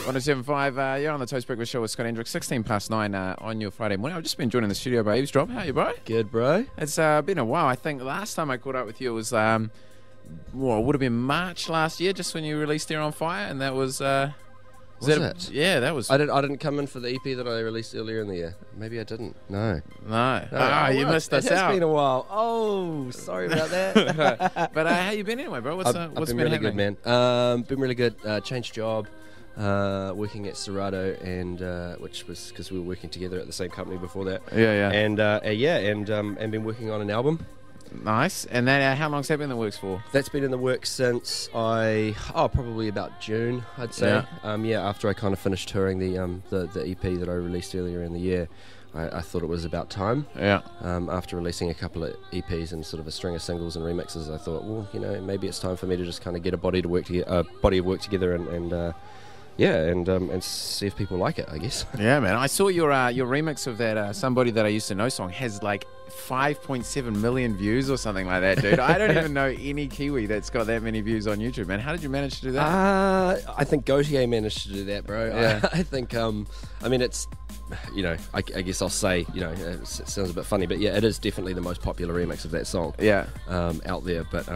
107.5, you're on the Toast Breakfast Show with Scott Hendriks, 16 past 9 on your Friday morning. I've just been joined in the studio by Eavesdrop. How are you, bro? Good, bro. It's been a while. I think the last time I caught up with you was, it would have been March last year, just when you released They're on Fire, and that was... Was it? Yeah, that was... I didn't come in for the EP that I released earlier in the year. Maybe I didn't. No. You missed us out. It's been a while. Oh, sorry about that. But how you been anyway, bro? What's been been really happening? good, man. Been really good. Changed job. Working at Serato, and which was because we were working together at the same company before that. Yeah. And been working on an album. Nice. And that how long's that been in the works for? That's been in the works since probably about June, I'd say. Yeah. After I kind of finished touring the EP that I released earlier in the year, I thought it was about time. Yeah. After releasing a couple of EPs and sort of a string of singles and remixes, I thought, well, maybe it's time for me to just kind of get a body of work together and see if people like it, I guess. Yeah, man. I saw your remix of that Somebody That I Used to Know song has like 5.7 million views or something like that, dude. I don't even know any Kiwi that's got that many views on YouTube, man. How did you manage to do that? I think Gautier managed to do that, bro. Yeah. I think, it's, I guess I'll say, it sounds a bit funny, but yeah, it is definitely the most popular remix of that song. Yeah. Out there, but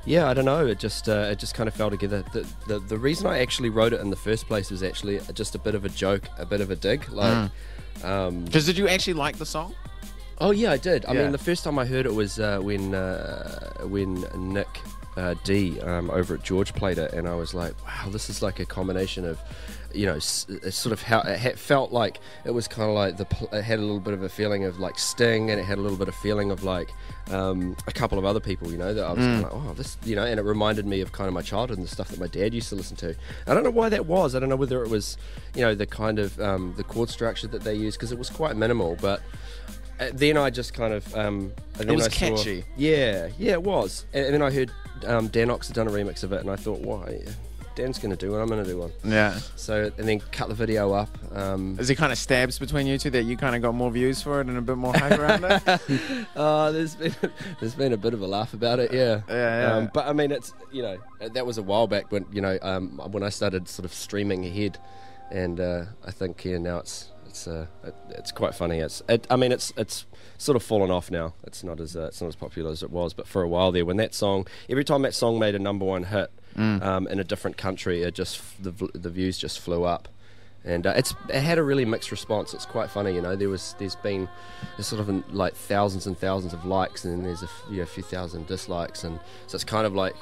yeah, I don't know. It just kind of fell together. The reason I actually wrote it in the first place was actually just a bit of a joke, a bit of a dig. Because did you actually like the song? Oh yeah, I did. I Yeah. mean, the first time I heard it was when Nick D over at George played it, and I was like, wow, this is like a combination of, sort of how it felt like. It was kind of like it had a little bit of a feeling of like Sting, and it had a little bit of feeling of like a couple of other people, that I was kind of like, oh, this, and it reminded me of kind of my childhood and the stuff that my dad used to listen to. I don't know why that was. I don't know whether it was, the kind of the chord structure that they used, because it was quite minimal, but. Then I just kind of... it was catchy. Yeah, it was. And then I heard Dan Ox had done a remix of it, and I thought, why? Dan's going to do one, I'm going to do one. Yeah. So, and then cut the video up. Is it kind of stabs between you two that you kind of got more views for it and a bit more hype around it? There's been a bit of a laugh about it, yeah. Yeah. But I mean, it's, that was a while back when, when I started sort of streaming ahead, and I think, now it's quite funny. It's sort of fallen off now. It's not as popular as it was. But for a while there, when every time that song made a number 1 hit in a different country, it just the views just flew up, and it had a really mixed response. It's quite funny, there's been sort of like thousands and thousands of likes, and then there's a few thousand dislikes, and so it's kind of like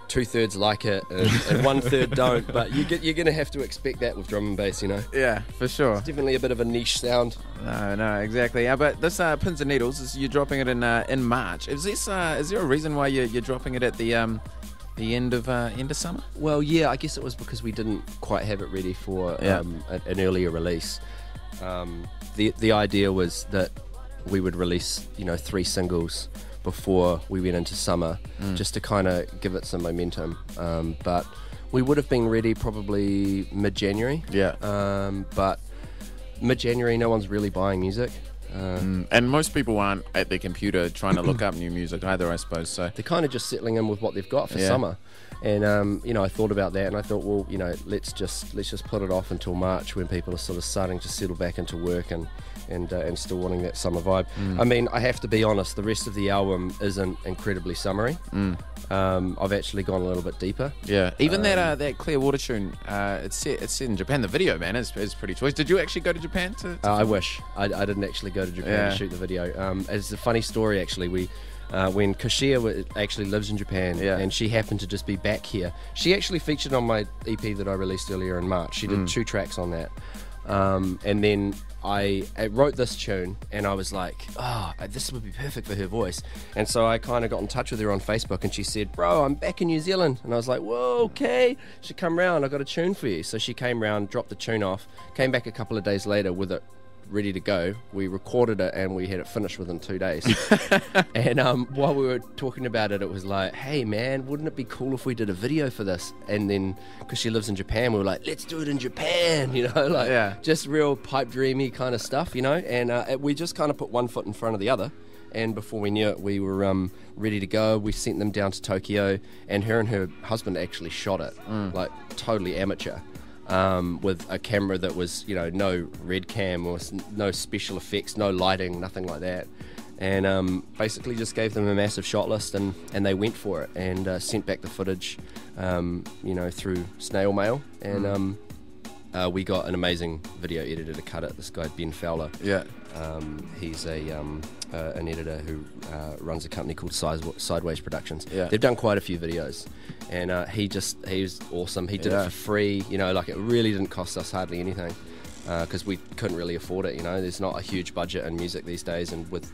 2/3 like it and 1/3 don't, but you're going to have to expect that with drum and bass, Yeah, for sure. It's definitely a bit of a niche sound. No, exactly. Yeah, but this Pins and Needles, you're dropping it in March. Is there a reason why you're dropping it at the end of summer? Well, yeah, I guess it was because we didn't quite have it ready for an earlier release. The idea was that we would release 3 singles before we went into summer, just to kind of give it some momentum. But we would have been ready probably mid-January. Yeah. But mid-January, no one's really buying music. And most people aren't at their computer trying to look up new music either, I suppose. So they're kind of just settling in with what they've got for summer. And I thought about that, and I thought, well, let's just put it off until March, when people are sort of starting to settle back into work and still wanting that summer vibe. I mean, I have to be honest, the rest of the album isn't incredibly summery. I've actually gone a little bit deeper. Yeah, even that Clearwater tune, it's set in Japan. The video, man, is pretty choice. Did you actually go to Japan to I wish. I didn't actually go to Japan to shoot the video. It's a funny story, actually. When Koshia actually lives in Japan, and she happened to just be back here. She actually featured on my EP that I released earlier in March. She did 2 tracks on that. And then I wrote this tune, and I was like, this would be perfect for her voice. And so I kind of got in touch with her on Facebook, and she said, bro, I'm back in New Zealand. And I was like, whoa, okay. She come round, I got a tune for you. So she came round, dropped the tune off, came back a couple of days later with it ready to go. We recorded it, and we had it finished within 2 days. And while we were talking about it, it was like, hey man, wouldn't it be cool if we did a video for this? And then, because she lives in Japan, we were like, let's do it in Japan, just real pipe dreamy kind of stuff, and we just kind of put one foot in front of the other. And before we knew it, we were ready to go. We sent them down to Tokyo, and her husband actually shot it, like totally amateur. with a camera that was, no red cam or no special effects, no lighting, nothing like that. And basically just gave them a massive shot list, and they went for it, and sent back the footage, through snail mail, and we got an amazing video editor to cut it. This guy Ben Fowler. Yeah. He's an editor who runs a company called Sideways Productions. Yeah. They've done quite a few videos, and he was awesome. He did it for free. It really didn't cost us hardly anything. Because we couldn't really afford it, there's not a huge budget in music these days, and with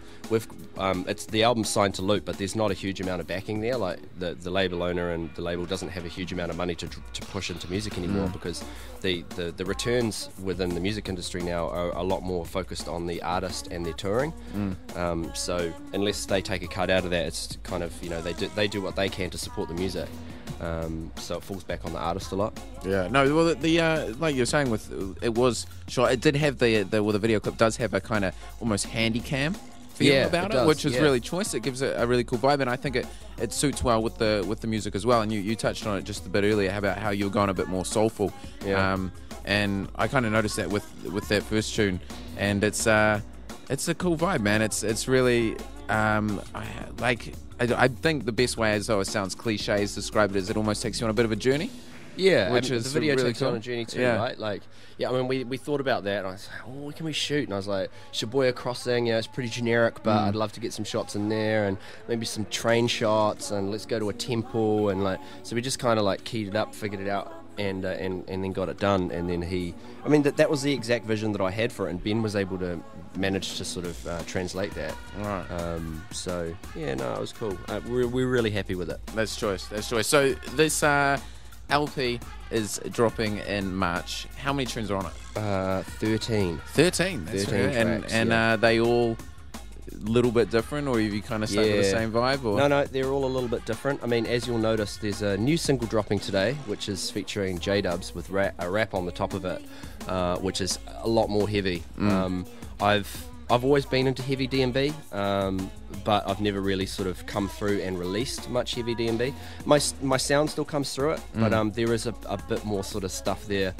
it's the album's signed to Loop, but there's not a huge amount of backing there. Like the label owner and the label doesn't have a huge amount of money to push into music anymore, because the returns within the music industry now are a lot more focused on the artist and their touring. So unless they take a cut out of that, it's kind of they do what they can to support the music. So it falls back on the artist a lot. Yeah, no, well, the like you're saying, it was shot. It did have the video clip does have a kind of almost handy cam feel about it, which is really choice. It gives it a really cool vibe, and I think it suits well with the music as well. And you touched on it just a bit earlier about how you're going a bit more soulful. And I kind of noticed that with that first tune, and it's a cool vibe, man. It's really I think the best way, as though it sounds cliche, is describe it as it almost takes you on a bit of a journey. Yeah, which is the video really takes cool. you on a journey too, right? We thought about that, and I was like, oh, what can we shoot? And I was like, Shibuya Crossing, it's pretty generic, but I'd love to get some shots in there, and maybe some train shots, and let's go to a temple, and so we just kind of keyed it up, figured it out, and then got it done. And then that was the exact vision that I had for it, and Ben was able to manage to sort of translate that. Right. It was cool. We're really happy with it. That's choice. So this LP is dropping in March. How many tunes are on it? 13. 13. That's 13 tracks, and are they all a little bit different, or have you kind of stuck with the same vibe? Or? No, they're all a little bit different. As you'll notice, there's a new single dropping today, which is featuring J-Dubs with a rap on the top of it, which is a lot more heavy. I've always been into heavy D&B, but I've never really sort of come through and released much heavy D&B. My sound still comes through it, but there is a bit more sort of stuff there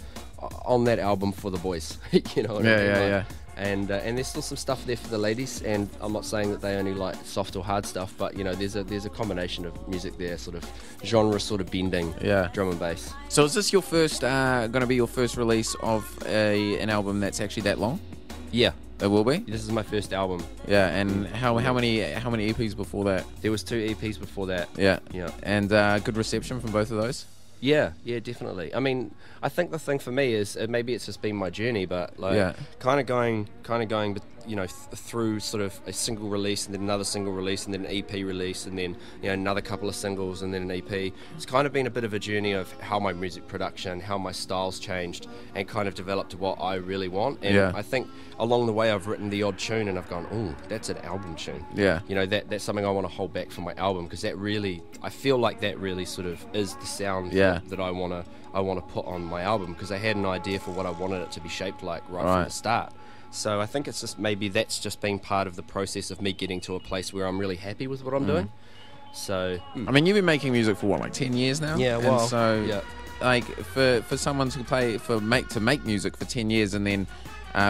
on that album for the boys. You know what I mean? Yeah. And there's still some stuff there for the ladies, and I'm not saying that they only like soft or hard stuff, but there's a combination of music there, sort of genre sort of bending, drum and bass. So is this your first going to be your first release of an album that's actually that long? Yeah. It will be? This is my first album. Yeah, and how many EPs before that? There was 2 EPs before that. Yeah. And good reception from both of those? Yeah, definitely. I think the thing for me is maybe it's just been my journey, but kind of going, through sort of a single release and then another single release and then an EP release and then another couple of singles and then an EP. It's kind of been a bit of a journey of how my music production, how my styles changed, and kind of developed to what I really want. And I think along the way I've written the odd tune and I've gone, oh, that's an album tune. Yeah. That's something I want to hold back for my album, because I feel like that really sort of is the sound that I want to put on my album, because I had an idea for what I wanted it to be shaped like right from the start. So I think it's just maybe that's just been part of the process of me getting to a place where I'm really happy with what I'm doing. So you've been making music for what, 10 years now? Yeah, well, and so for someone to make music for 10 years and then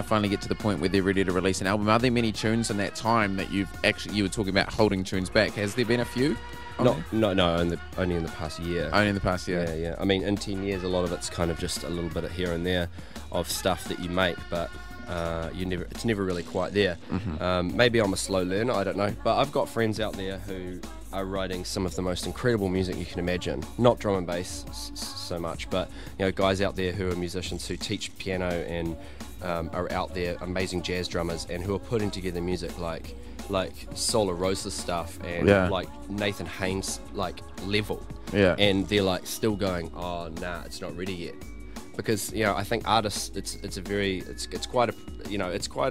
finally get to the point where they're ready to release an album, are there many tunes in that time that you were talking about holding tunes back? Has there been a few? No, only in the past year. Only in the past year. Yeah. In 10 years, a lot of it's kind of just a little bit of here and there of stuff that you make, but it's never really quite there. Maybe I'm a slow learner, I don't know, but I've got friends out there who are writing some of the most incredible music you can imagine. Not drum and bass so much, but guys out there who are musicians who teach piano and are out there, amazing jazz drummers, and who are putting together music like Solar Rosa stuff and like Nathan Haynes level, and they're still going, oh nah, it's not ready yet. Because I think artists, it's quite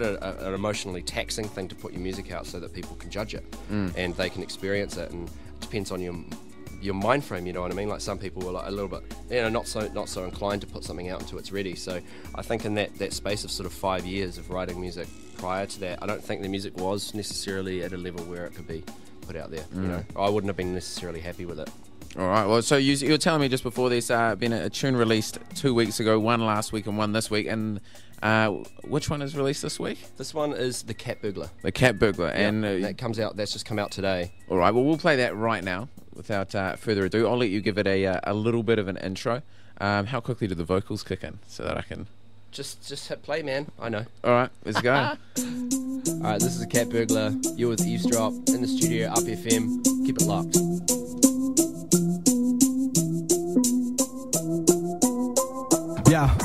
an emotionally taxing thing to put your music out so that people can judge it and they can experience it, and it depends on your mind frame. You know what I mean? Like some people were a little bit not so inclined to put something out until it's ready. So I think in that space of sort of 5 years of writing music prior to that, I don't think the music was necessarily at a level where it could be put out there. I wouldn't have been necessarily happy with it. All right. Well, so you were telling me just before there's been a tune released 2 weeks ago, one last week and one this week, and which one is released this week? This one is the Cat Burglar. The Cat Burglar, and that comes out. That's just come out today. All right. Well, we'll play that right now. Without further ado, I'll let you give it a little bit of an intro. How quickly do the vocals kick in so that I can? Just hit play, man. I know. All right, let's go. All right, this is the Cat Burglar. You're with Eavesdrop in the studio, Up FM. Keep it locked. Yeah.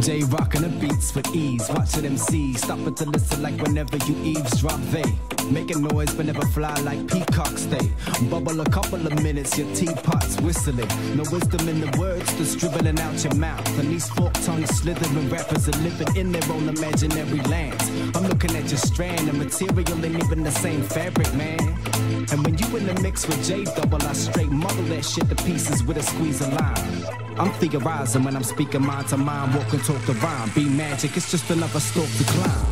J rockin' the beats with ease, watchin' MC stop it to listen like whenever you eavesdrop. They making noise but never fly like peacocks. They bubble a couple of minutes, your teapot's whistling. No wisdom in the words that's dribbling out your mouth. And these fork tongues slithering rappers are living in their own imaginary lands. I'm looking at your strand, the material ain't even the same fabric, man. And when you in the mix with J double, I straight muddle that shit to pieces with a squeeze of lime. I'm theorizing when I'm speaking mind to mind, walking talk the rhyme. Be magic, it's just another stalk to climb.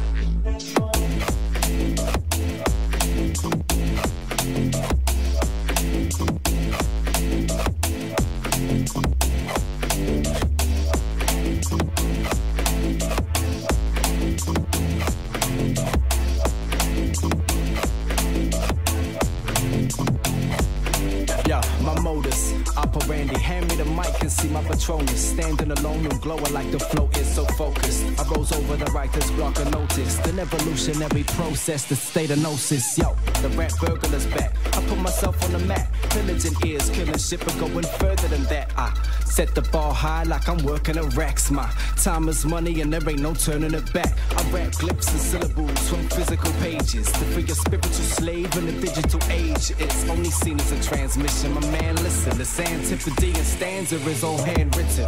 Operandi, hand me the mic and see my Patronus standing alone and glowing like the flow is so focused. I rose over the writer's block and noticed an evolutionary process, the state of gnosis. Yo, the rap burglar's back. I put myself on the map, pillaging ears, killing shit, but going further than that. I set the bar high like I'm working a racks. My time is money and there ain't no turning it back. I rap glyphs and syllables from physical pages to free a spiritual slave in the digital age. It's only seen as a transmission, my man, listen. The antiphony and stanza is all handwritten.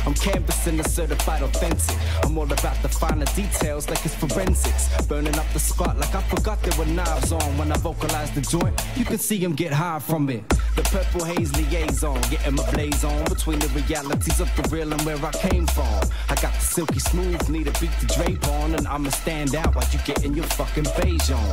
I'm canvassing the certified authentic. I'm all about the finer details like it's forensics. Burning up the spot like I forgot there were knives on. When I vocalize the joint, you can see him get high from it. The purple haze liaison, getting my blaze on between the realities of the real and where I came from. I got the silky smooth, need a beat to drape on, and I'ma stand out while you getting your fucking beige on.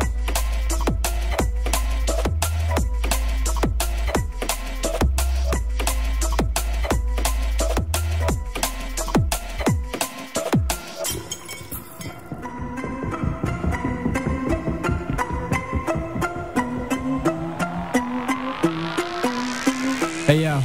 Hey yo,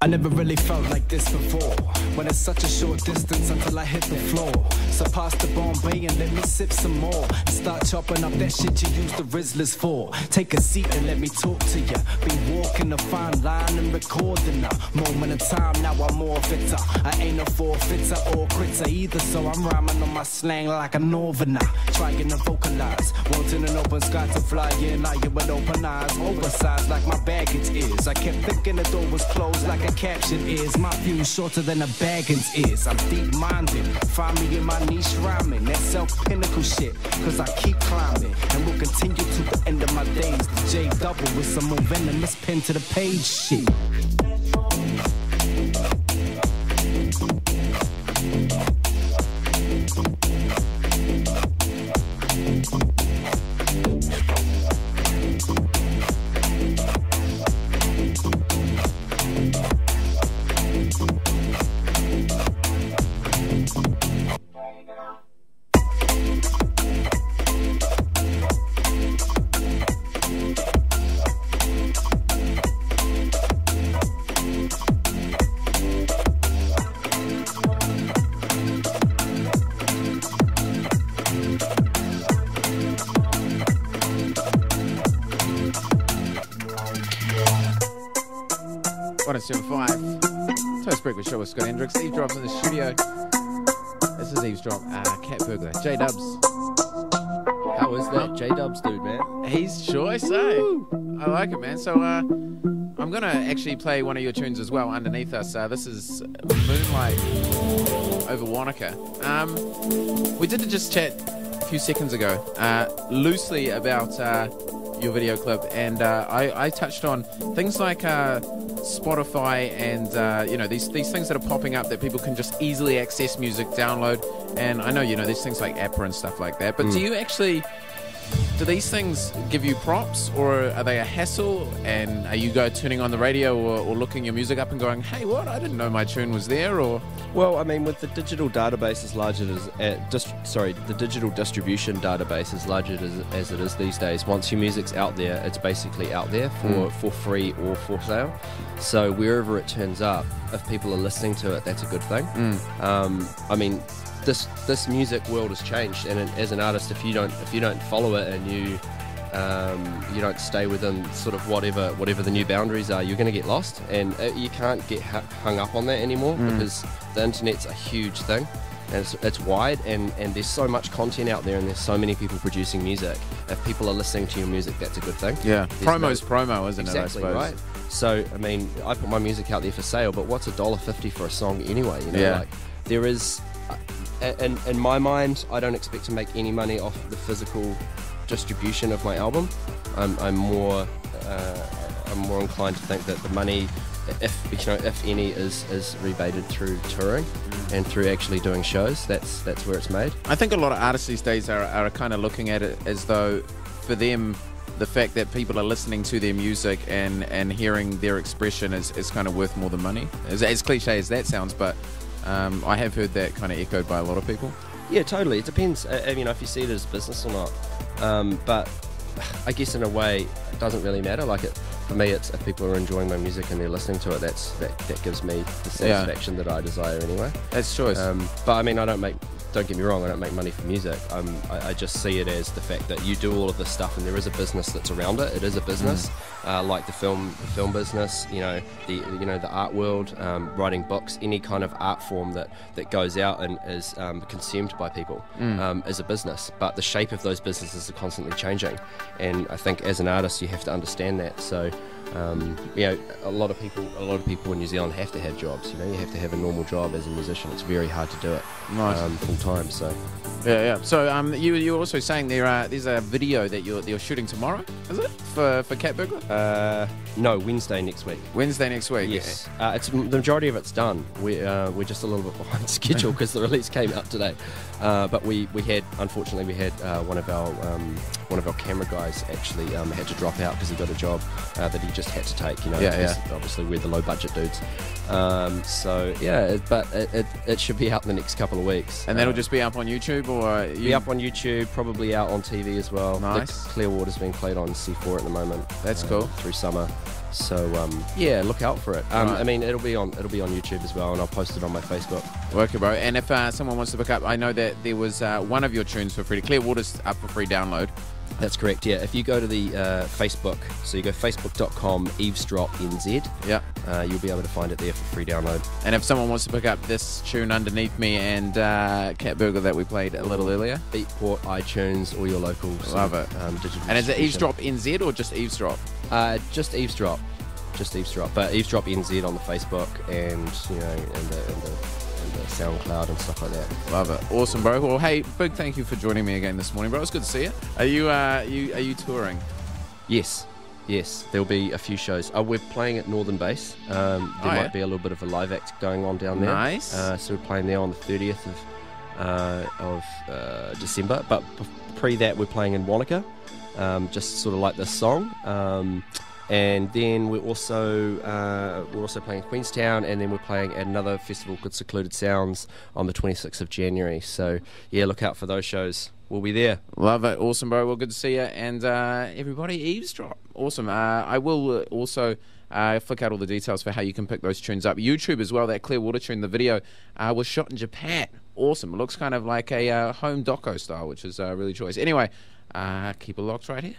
I never really felt like this before. When it's such a short distance until I hit the floor. So pass the Bombay and let me sip some more. And start chopping up that shit you use the Rizzlers for. Take a seat and let me talk to ya. Been walking a fine line and recording a moment in time, now I'm more fitter. I ain't a forfeitter or critter either, so I'm rhyming on my slang like a northerner. Trying to vocalize, wanting an open sky to fly in, lying with open eyes. Oversized like my baggage is. I kept thinking the door was closed like a caption is. My view shorter than a baggins is. I'm deep-minded, find me in my niche rhyming. That self-pinnacle shit, cause I keep climbing. And will continue to the end of my days. The J double with some more venomous pen to the page shit. Toast Breakfast Show with Scott Hendriks. Eavesdrop's in the studio. This is Eavesdrop, Cat Burglar, J Dubs. How is that J Dubs dude, man? He's choice, eh? I like it, man. So I'm gonna actually play one of your tunes as well underneath us. This is Moonlight Over Wanaka. We did just chat a few seconds ago, loosely about your video clip, and I touched on things like Spotify and you know, these things that are popping up that people can just easily access music, download, and I know, you know, there's things like Apple and stuff like that. But do you actually do these things give you props, or are they a hassle? And are you turning on the radio or looking your music up and going, hey, what? I didn't know my tune was there, or... Well, I mean, with the digital database as large as the digital distribution database as large as it is these days, once your music's out there, it's basically out there for free or for sale. So wherever it turns up, if people are listening to it, that's a good thing. I mean, this music world has changed, and as an artist, if you don't follow it and you don't stay within sort of whatever the new boundaries are, you're going to get lost, and you can't get hung up on that anymore because the internet's a huge thing, and it's wide, and there's so much content out there, and there's so many people producing music. If people are listening to your music, that's a good thing. Yeah, promo's promo, isn't it? I suppose. Right. So I mean, I put my music out there for sale, but what's $1.50 for a song anyway? You know, like there is. In my mind, I don't expect to make any money off the physical distribution of my album. I'm more inclined to think that the money, if any, is rebated through touring and through actually doing shows. That's where it's made. I think a lot of artists these days are kind of looking at it as though, for them, the fact that people are listening to their music and hearing their expression is kind of worth more than money. As cliche as that sounds, but I have heard that kind of echoed by a lot of people. Yeah, totally. It depends, if you see it as business or not. But I guess in a way, it doesn't really matter. Like, for me, it's if people are enjoying my music and they're listening to it, that gives me the satisfaction that I desire anyway. That's choice. But I mean, don't get me wrong, I don't make money from music. I just see it as the fact that you do all of this stuff, and there is a business that's around it. It is a business, like the film business. The art world, writing books, any kind of art form that goes out and is consumed by people is a business. But the shape of those businesses are constantly changing, and I think as an artist, you have to understand that. So. A lot of people in New Zealand have to have jobs. You have to have a normal job as a musician. It's very hard to do it full time. So So you were also saying there's a video that you're shooting tomorrow, is it, for Cat Burglar? No, Wednesday next week. Wednesday next week. Yes, it's the majority of it's done. We're just a little bit behind schedule because the release came out today. But we had one of our camera guys actually had to drop out because he got a job that he just had to take. Obviously we're the low budget dudes. But it should be out in the next couple of weeks. And that'll just be up on YouTube, or be up on YouTube, probably out on TV as well. Nice. The Clearwater's being played on C4 at the moment. That's cool. Through summer. So look out for it. I mean, it'll be on YouTube as well, and I'll post it on my Facebook. Okay, bro. And if someone wants to pick up, I know that there was one of your tunes for free. Clearwater's up for free download. That's correct, yeah. If you go to the Facebook, so you go facebook.com eavesdropnz, you'll be able to find it there for free download. And if someone wants to pick up this tune Underneath Me and Cat Burglar that we played a little earlier, Beatport, iTunes, all your locals. Love it. And is it Eavesdrop NZ or just Eavesdrop? Just Eavesdrop. But Eavesdrop NZ on the Facebook and the SoundCloud and stuff like that. Love it. Awesome, bro. Well, hey, big thank you for joining me again this morning, bro. It's good to see you. Are you touring? Yes. There'll be a few shows. We're playing at Northern Base. There might be a little bit of a live act going on down there. Nice. So we're playing there on the 30th of December. But pre that, we're playing in Wanaka, just sort of like this song. And then we're also playing in Queenstown, and then we're playing at another festival called Secluded Sounds on the 26th of January. So yeah, look out for those shows. We'll be there. Love it. Awesome, bro. Well, good to see you. And everybody, Eavesdrop. Awesome. I will also flick out all the details for how you can pick those tunes up. YouTube as well. That Clearwater tune, the video was shot in Japan. Awesome. It looks kind of like a home doco style, which is really choice. Anyway, keep it locked right here.